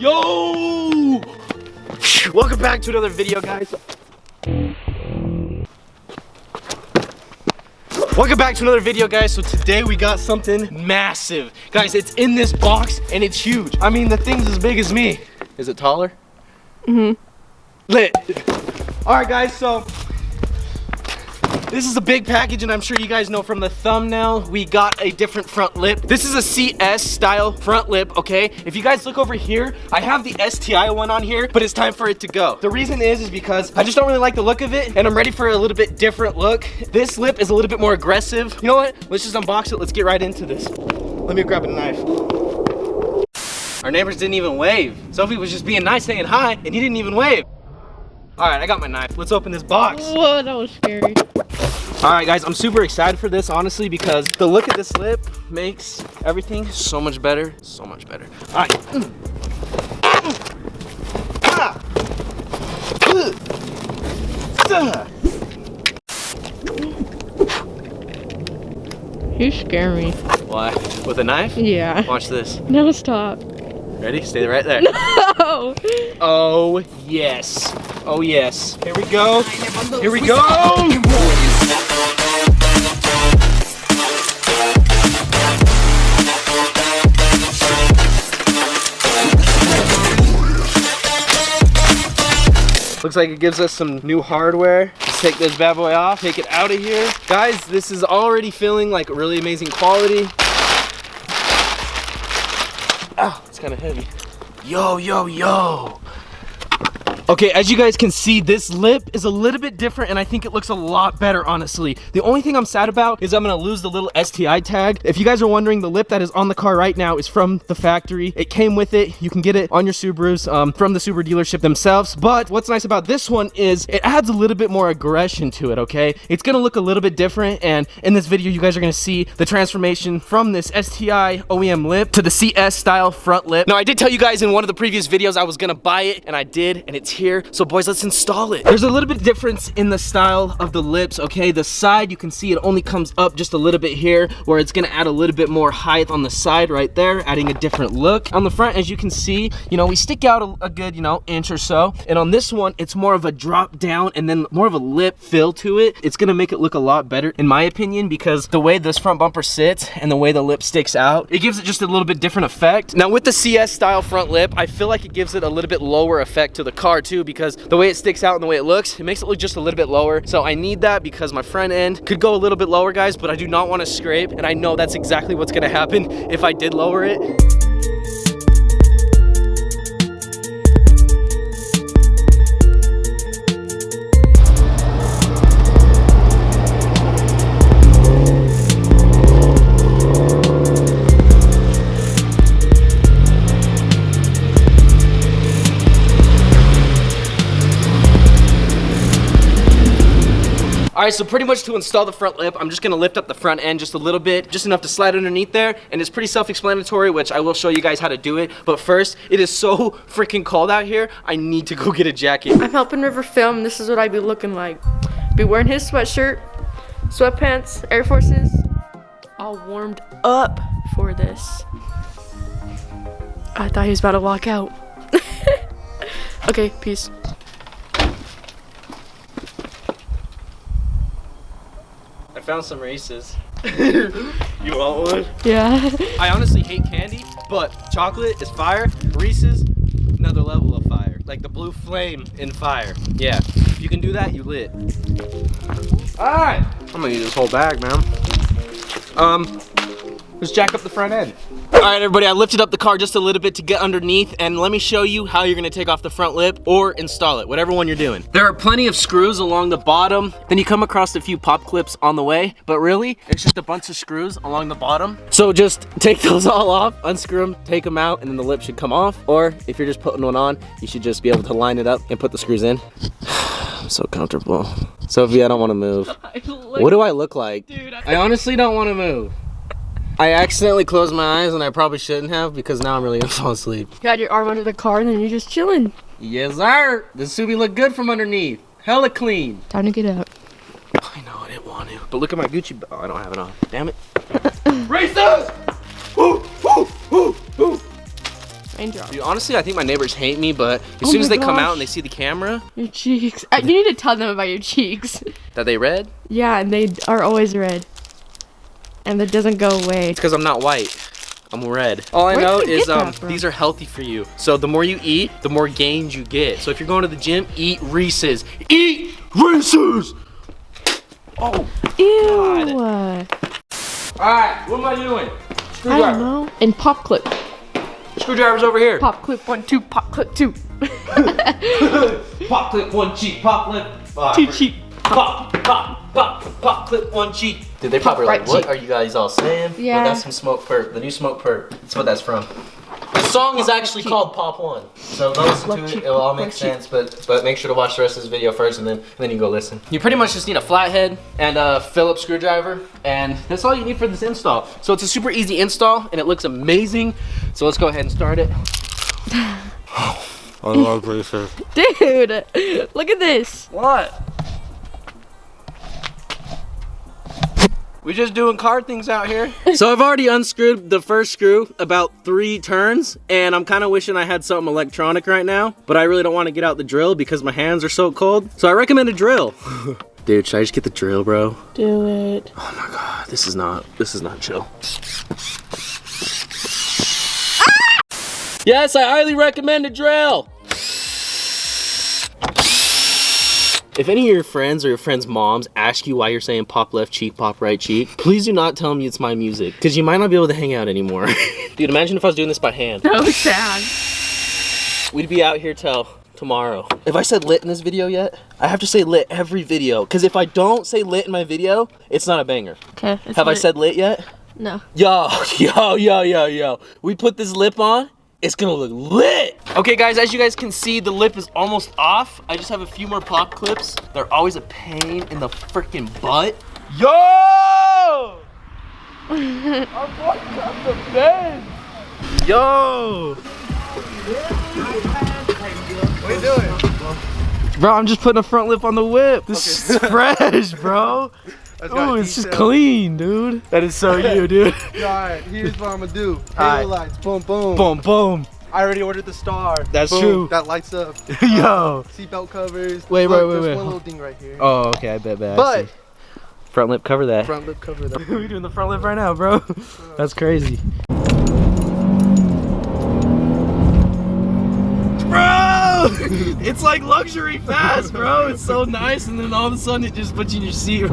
Yo! Welcome back to another video, guys. Welcome back to another video, guys. So today we got something massive. Guys, it's in this box and it's huge. I mean, the thing's as big as me. Is it taller? Mm-hmm. Lit. All right, guys, so this is a big package, and I'm sure you guys know from the thumbnail, we got a different front lip. This is a CS style front lip, okay? If you guys look over here, I have the STI one on here, but it's time for it to go. The reason is because I just don't really like the look of it, and I'm ready for a little bit different look. This lip is a little bit more aggressive. You know what? Let's just unbox it. Let's get right into this. Let me grab a knife. Our neighbors didn't even wave. Sophie was just being nice, saying hi, and he didn't even wave. All right, I got my knife. Let's open this box. Whoa, that was scary. All right, guys, I'm super excited for this, honestly, because the look of this lip makes everything so much better, so much better. All right. You scare me. Why? With a knife? Yeah. Watch this. No, stop. Ready? Stay right there. No! Oh, yes. Oh, yes. Here we go. Here we go. Looks like it gives us some new hardware. Let's take this bad boy off, take it out of here. Guys, this is already feeling like really amazing quality. Ow, it's kind of heavy. Yo, yo, yo. Okay, as you guys can see, this lip is a little bit different, and I think it looks a lot better, honestly. The only thing I'm sad about is I'm gonna lose the little STI tag. If you guys are wondering, the lip that is on the car right now is from the factory. It came with it. You can get it on your Subarus from the Subaru dealership themselves. But what's nice about this one is it adds a little bit more aggression to it, okay? It's gonna look a little bit different, and in this video, you guys are gonna see the transformation from this STI OEM lip to the CS style front lip. Now, I did tell you guys in one of the previous videos I was gonna buy it, and I did, and it's here. So boys, let's install it. There's a little bit of difference in the style of the lips, okay? The side, you can see it only comes up just a little bit here, where it's gonna add a little bit more height on the side right there, adding a different look. On the front, as you can see, you know, we stick out a good, you know, inch or so. And on this one, it's more of a drop down and then more of a lip fill to it. It's gonna make it look a lot better, in my opinion, because the way this front bumper sits and the way the lip sticks out, it gives it just a little bit different effect. Now, with the CS style front lip, I feel like it gives it a little bit lower effect to the car too, because the way it sticks out and the way it looks, it makes it look just a little bit lower. So I need that because my front end could go a little bit lower, guys, but I do not want to scrape, and I know that's exactly what's gonna happen if I did lower it. All right, so pretty much to install the front lip, I'm just gonna lift up the front end just a little bit, just enough to slide underneath there, and it's pretty self-explanatory, which I will show you guys how to do it. But first, it is so freaking cold out here, I need to go get a jacket. I'm helping River film. This is what I'd be looking like. Be wearing his sweatshirt, sweatpants, Air Forces, all warmed up for this. I thought he was about to walk out. Okay, peace. I found some Reese's. You want one? Yeah. I honestly hate candy, but chocolate is fire. Reese's, another level of fire. Like the blue flame in fire. Yeah, if you can do that, you lit. All right, I'm gonna use this whole bag, man. Let's jack up the front end. All right, everybody, I lifted up the car just a little bit to get underneath, and let me show you how you're gonna take off the front lip or install it, whatever one you're doing. There are plenty of screws along the bottom. Then you come across a few pop clips on the way, but really, it's just a bunch of screws along the bottom. So just take those all off, unscrew them, take them out, and then the lip should come off. Or if you're just putting one on, you should just be able to line it up and put the screws in. I'm so comfortable. Sophie, I don't wanna move. What do I look like? Dude, I honestly don't wanna move. I accidentally closed my eyes and I probably shouldn't have, because now I'm really gonna fall asleep. You had your arm under the car and then you're just chilling. Yes, sir. This Subi look good from underneath. Hella clean. Time to get out. I know, I didn't want to. But look at my Gucci. Oh, I don't have it on. Damn it. Racers! Woo, woo, woo, woo. Raindrops. Dude, honestly, I think my neighbors hate me, but as Oh soon as my they come gosh. out and they see the camera, Your cheeks. You need to tell them about your cheeks. that they red, Yeah, and they are always red. And that doesn't go away. it's because I'm not white. I'm red. All I Where'd know you is get that from? these are healthy for you. So the more you eat, the more gains you get. So if you're going to the gym, eat Reese's. Eat Reese's! Oh, Ew. Alright, what am I doing? I Screwdriver. don't know. And pop clip. Screwdriver's over here. Pop clip 1, 2, pop clip 2. Pop clip, one cheek. Pop clip. 2 cheek. Pop, pop, pop, pop clip, one cheek. Dude, they probably right like, what cheek. are you guys all saying? Yeah. Well, that's some Smoke Perp, the new Smoke Perp. That's what that's from. The song is actually called Pop One. So go listen to it, it'll all make sense, but make sure to watch the rest of this video first and then you go listen. You pretty much just need a flathead and a Phillips screwdriver, and that's all you need for this install. So it's a super easy install and it looks amazing. So let's go ahead and start it. I love Reese's. Dude, look at this. What? We just doing car things out here. So I've already unscrewed the first screw about 3 turns, and I'm kind of wishing I had something electronic right now, but I really don't want to get out the drill because my hands are so cold. So I recommend a drill. Dude, should I just get the drill, bro? Do it. Oh my god, this is not chill. Yes, I highly recommend a drill. If any of your friends or your friends' moms ask you why you're saying pop left cheek, pop right cheek, please do not tell me it's my music, because you might not be able to hang out anymore. Dude, imagine if I was doing this by hand. So sad. We'd be out here till tomorrow. If I said lit in this video yet, I have to say lit every video, because if I don't say lit in my video, it's not a banger. Okay. Have I said lit yet? No. Yo. We put this lip on, it's gonna look lit. Okay guys, as you guys can see, the lip is almost off. I just have a few more pop clips. They're always a pain in the freaking butt. Yo! I'm walking up the bed. Yo! What are you doing? Bro, I'm just putting a front lip on the whip. This is fresh, bro. Oh, it's just clean, dude. That is so you, dude. Alright, here's what I'm gonna do. Alright. Halo lights, boom, boom. Boom, boom. I already ordered the star. That's Boom, true. That lights up. Yo. Seatbelt covers. Wait, Look, wait. There's one little thing right here. Oh, okay, I bet. I But see. Front lip, cover that. front lip cover that. We're doing the front lip right now, bro. That's crazy. Bro! It's like luxury fast, bro. It's so nice, and then all of a sudden it just puts you in your seat.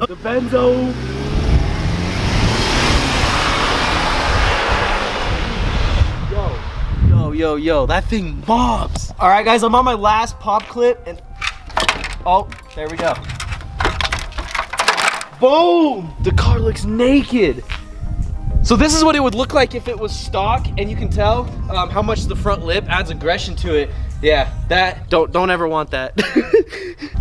The benzo. Yo, that thing mobs. All right, guys, I'm on my last pop clip, and oh, there we go. Boom! The car looks naked. So this is what it would look like if it was stock, and you can tell how much the front lip adds aggression to it. Yeah, that, don't ever want that.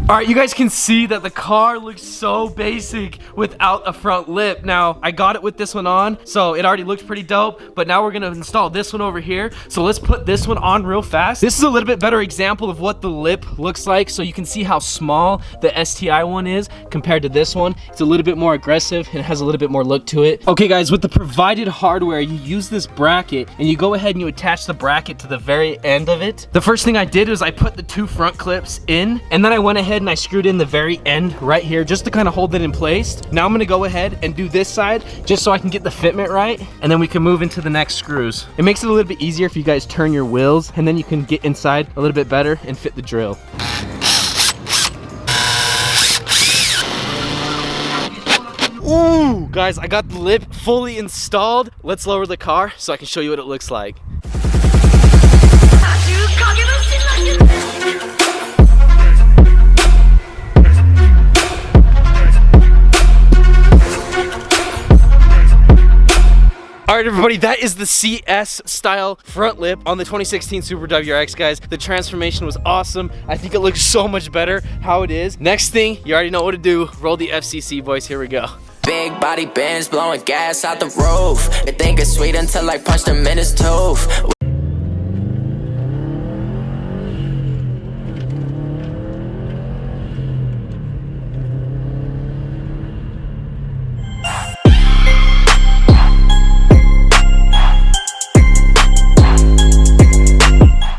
All right, you guys can see that the car looks so basic without a front lip. Now, I got it with this one on, so it already looks pretty dope, but now we're gonna install this one over here. So let's put this one on real fast. This is a little bit better example of what the lip looks like, so you can see how small the STI one is compared to this one. It's a little bit more aggressive and has a little bit more look to it. Okay guys, with the provided hardware, you use this bracket and you go ahead and you attach the bracket to the very end of it. The first thing I did was I put the 2 front clips in, and then I went ahead and I screwed in the very end right here just to kind of hold it in place. Now I'm gonna go ahead and do this side just so I can get the fitment right, and then we can move into the next screws. It makes it a little bit easier if you guys turn your wheels, and then you can get inside a little bit better and fit the drill. Ooh, guys, I got the lip fully installed. Let's lower the car so I can show you what it looks like. All right, everybody, that is the CS style front lip on the 2016 Subaru WRX, guys. The transformation was awesome. I think it looks so much better how it is. Next thing, you already know what to do. Roll the FCC, boys. Here we go. Big body Benz blowing gas out the roof. They think it's sweet until I punch them in his tooth.